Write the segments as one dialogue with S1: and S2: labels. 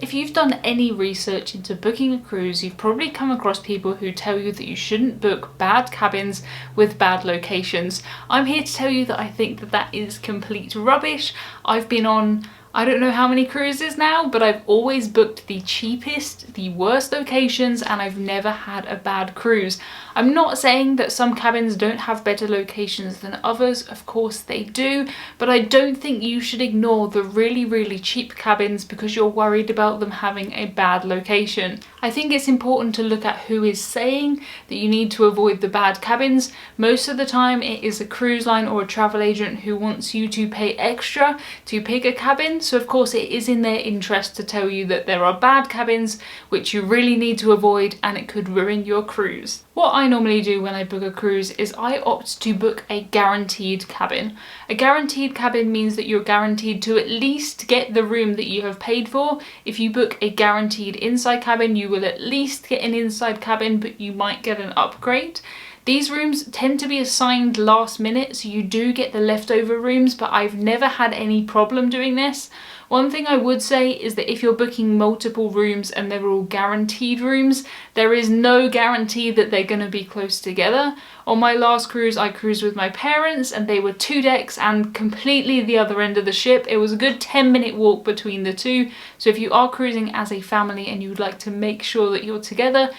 S1: If you've done any research into booking a cruise, you've probably come across people who tell you that you shouldn't book bad cabins with bad locations. I'm here to tell you that I think that that is complete rubbish. I've been on I don't know how many cruises now, but I've always booked the cheapest, the worst locations, and I've never had a bad cruise. I'm not saying that some cabins don't have better locations than others, of course they do, but I don't think you should ignore the really cheap cabins because you're worried about them having a bad location. I think it's important to look at who is saying that you need to avoid the bad cabins. Most of the time it is a cruise line or a travel agent who wants you to pay extra to pick a cabin. So of course it is in their interest to tell you that there are bad cabins which you really need to avoid and it could ruin your cruise. What I normally do when I book a cruise is I opt to book a guaranteed cabin. A guaranteed cabin means that you're guaranteed to at least get the room that you have paid for. If you book a guaranteed inside cabin, you will at least get an inside cabin, but you might get an upgrade. These rooms tend to be assigned last minute, so you do get the leftover rooms, but I've never had any problem doing this. One thing I would say is that if you're booking multiple rooms and they're all guaranteed rooms, there is no guarantee that they're going to be close together. On my last cruise, I cruised with my parents and they were 2 decks and completely the other end of the ship. It was a good 10-minute walk between the two. So if you are cruising as a family and you would like to make sure that you're together,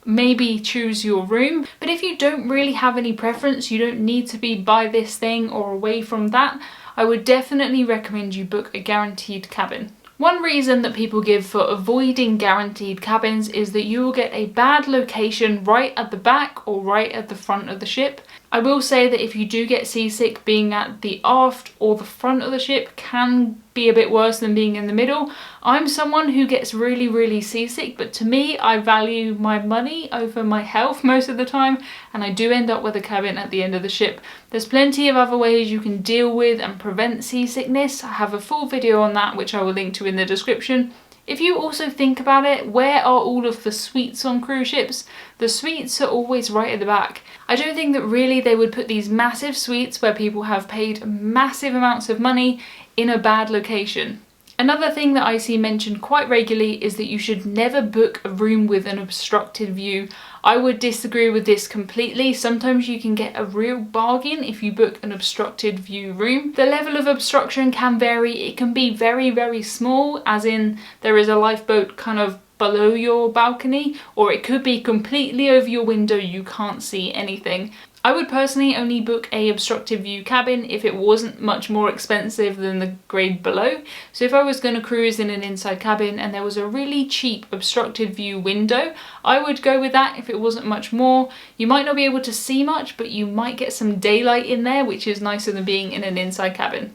S1: maybe choose your room. But if you don't really have any preference, you don't need to be by this thing or away from that, I would definitely recommend you book a guaranteed cabin. One reason that people give for avoiding guaranteed cabins is that you will get a bad location right at the back or right at the front of the ship. I will say that if you do get seasick, being at the aft or the front of the ship can be a bit worse than being in the middle. I'm someone who gets really seasick, but to me, I value my money over my health most of the time, and I do end up with a cabin at the end of the ship. There's plenty of other ways you can deal with and prevent seasickness. I have a full video on that, which I will link to in the description. If you also think about it, where are all of the suites on cruise ships? The suites are always right at the back. I don't think that really they would put these massive suites where people have paid massive amounts of money in a bad location. Another thing that I see mentioned quite regularly is that you should never book a room with an obstructed view. I would disagree with this completely. Sometimes you can get a real bargain if you book an obstructed view room. The level of obstruction can vary. It can be very small, as in there is a lifeboat kind of below your balcony, or it could be completely over your window, you can't see anything. I would personally only book a obstructed view cabin if it wasn't much more expensive than the grade below. So if I was going to cruise in an inside cabin and there was a really cheap obstructed view window, I would go with that if it wasn't much more. You might not be able to see much, but you might get some daylight in there, which is nicer than being in an inside cabin.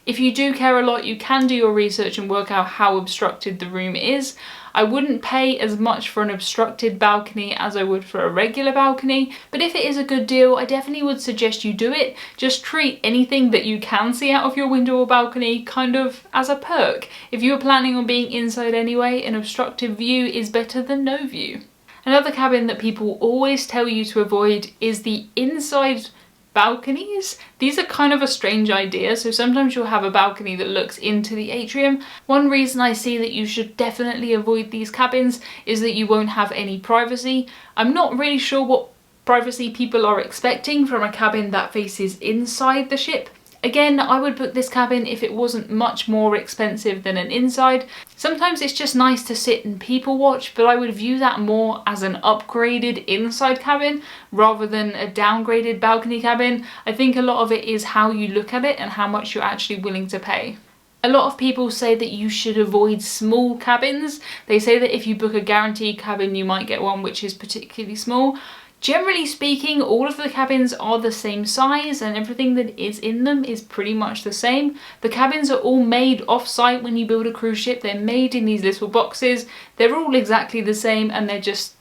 S1: If you do care a lot, you can do your research and work out how obstructed the room is. I wouldn't pay as much for an obstructed balcony as I would for a regular balcony, but if it is a good deal, I definitely would suggest you do it. Just treat anything that you can see out of your window or balcony kind of as a perk. If you were planning on being inside anyway, an obstructed view is better than no view. Another cabin that people always tell you to avoid is the inside balconies. These are kind of a strange idea, so sometimes you'll have a balcony that looks into the atrium. One reason I see that you should definitely avoid these cabins is that you won't have any privacy. I'm not really sure what privacy people are expecting from a cabin that faces inside the ship. Again, I would book this cabin if it wasn't much more expensive than an inside. Sometimes it's just nice to sit and people watch, but I would view that more as an upgraded inside cabin rather than a downgraded balcony cabin. I think a lot of it is how you look at it and how much you're actually willing to pay. A lot of people say that you should avoid small cabins. They say that if you book a guaranteed cabin, you might get one which is particularly small. Generally speaking, all of the cabins are the same size and everything that is in them is pretty much the same. The cabins are all made off-site when you build a cruise ship. They're made in these little boxes. They're all exactly the same and they're just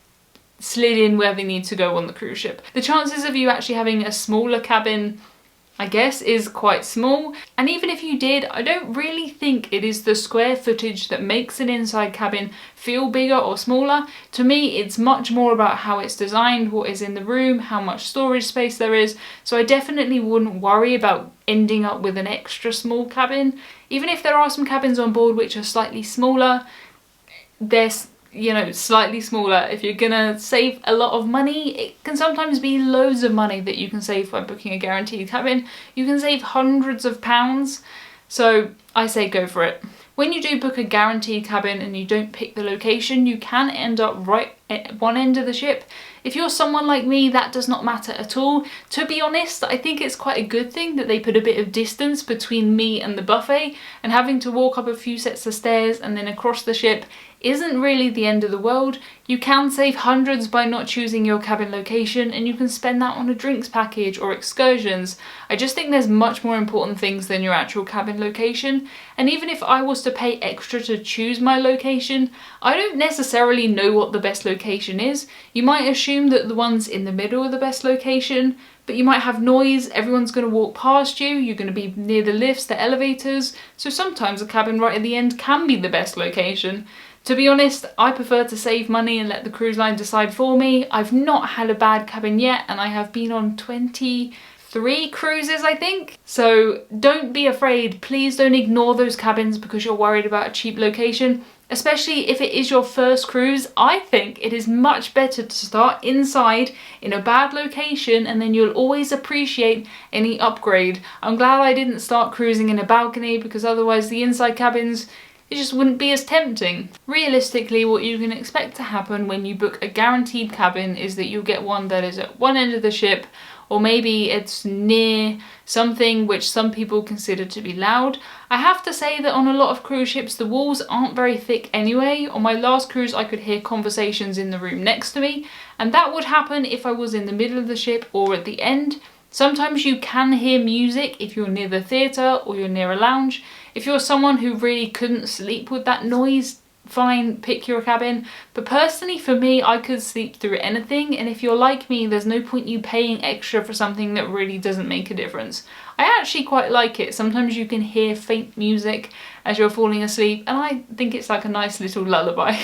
S1: slid in where they need to go on the cruise ship. The chances of you actually having a smaller cabin, I guess, is quite small. And even if you did, I don't really think it is the square footage that makes an inside cabin feel bigger or smaller. To me, it's much more about how it's designed, what is in the room, how much storage space there is. So I definitely wouldn't worry about ending up with an extra small cabin. Even if there are some cabins on board which are slightly smaller, they're, you know, slightly smaller. If you're gonna save a lot of money, it can sometimes be loads of money that you can save by booking a guaranteed cabin. You can save hundreds of pounds, so I say go for it. When you do book a guaranteed cabin and you don't pick the location, you can end up right at one end of the ship. If you're someone like me, that does not matter at all. To be honest, I think it's quite a good thing that they put a bit of distance between me and the buffet, and having to walk up a few sets of stairs and then across the ship isn't really the end of the world. You can save hundreds by not choosing your cabin location, and you can spend that on a drinks package or excursions. I just think there's much more important things than your actual cabin location, and even if I was to pay extra to choose my location, I don't necessarily know what the best location is. You might assume that the ones in the middle are the best location, but you might have noise, everyone's going to walk past you, you're going to be near the lifts, the elevators, so sometimes a cabin right at the end can be the best location. To be honest, I prefer to save money and let the cruise line decide for me. I've not had a bad cabin yet, and I have been on 23 cruises, I think. So don't be afraid. Please don't ignore those cabins because you're worried about a cheap location. Especially if it is your first cruise, I think it is much better to start inside in a bad location, and then you'll always appreciate any upgrade. I'm glad I didn't start cruising in a balcony, because otherwise the inside cabins, it just wouldn't be as tempting. Realistically, what you can expect to happen when you book a guaranteed cabin is that you'll get one that is at one end of the ship, or maybe it's near something which some people consider to be loud. I have to say that on a lot of cruise ships, the walls aren't very thick anyway. On my last cruise, I could hear conversations in the room next to me, and that would happen if I was in the middle of the ship or at the end. Sometimes you can hear music if you're near the theatre or you're near a lounge. If you're someone who really couldn't sleep with that noise, fine, pick your cabin. But personally for me, I could sleep through anything, and if you're like me, there's no point you paying extra for something that really doesn't make a difference. I actually quite like it. Sometimes you can hear faint music as you're falling asleep, and I think it's like a nice little lullaby.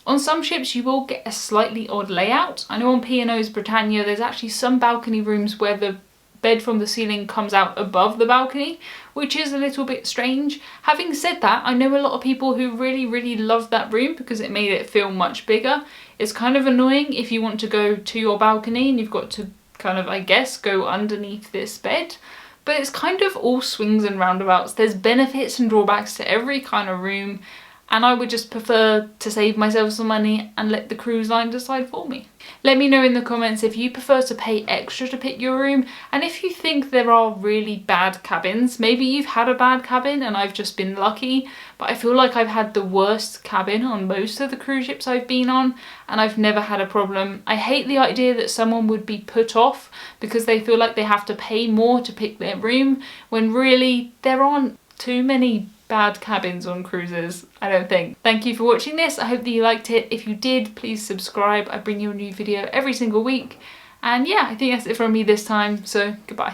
S1: On some ships you will get a slightly odd layout. I know on P&O's Britannia there's actually some balcony rooms where the bed from the ceiling comes out above the balcony, which is a little bit strange. Having said that, I know a lot of people who really loved that room because it made it feel much bigger. It's kind of annoying if you want to go to your balcony and you've got to kind of, I guess, go underneath this bed. But it's kind of all swings and roundabouts. There's benefits and drawbacks to every kind of room, and I would just prefer to save myself some money and let the cruise line decide for me. Let me know in the comments if you prefer to pay extra to pick your room, and if you think there are really bad cabins. Maybe you've had a bad cabin and I've just been lucky, but I feel like I've had the worst cabin on most of the cruise ships I've been on, and I've never had a problem. I hate the idea that someone would be put off because they feel like they have to pay more to pick their room, when really there aren't too many bad cabins on cruises, I don't think. Thank you for watching this. I hope that you liked it. If you did, please subscribe. I bring you a new video every single week. And yeah, I think that's it from me this time, so goodbye.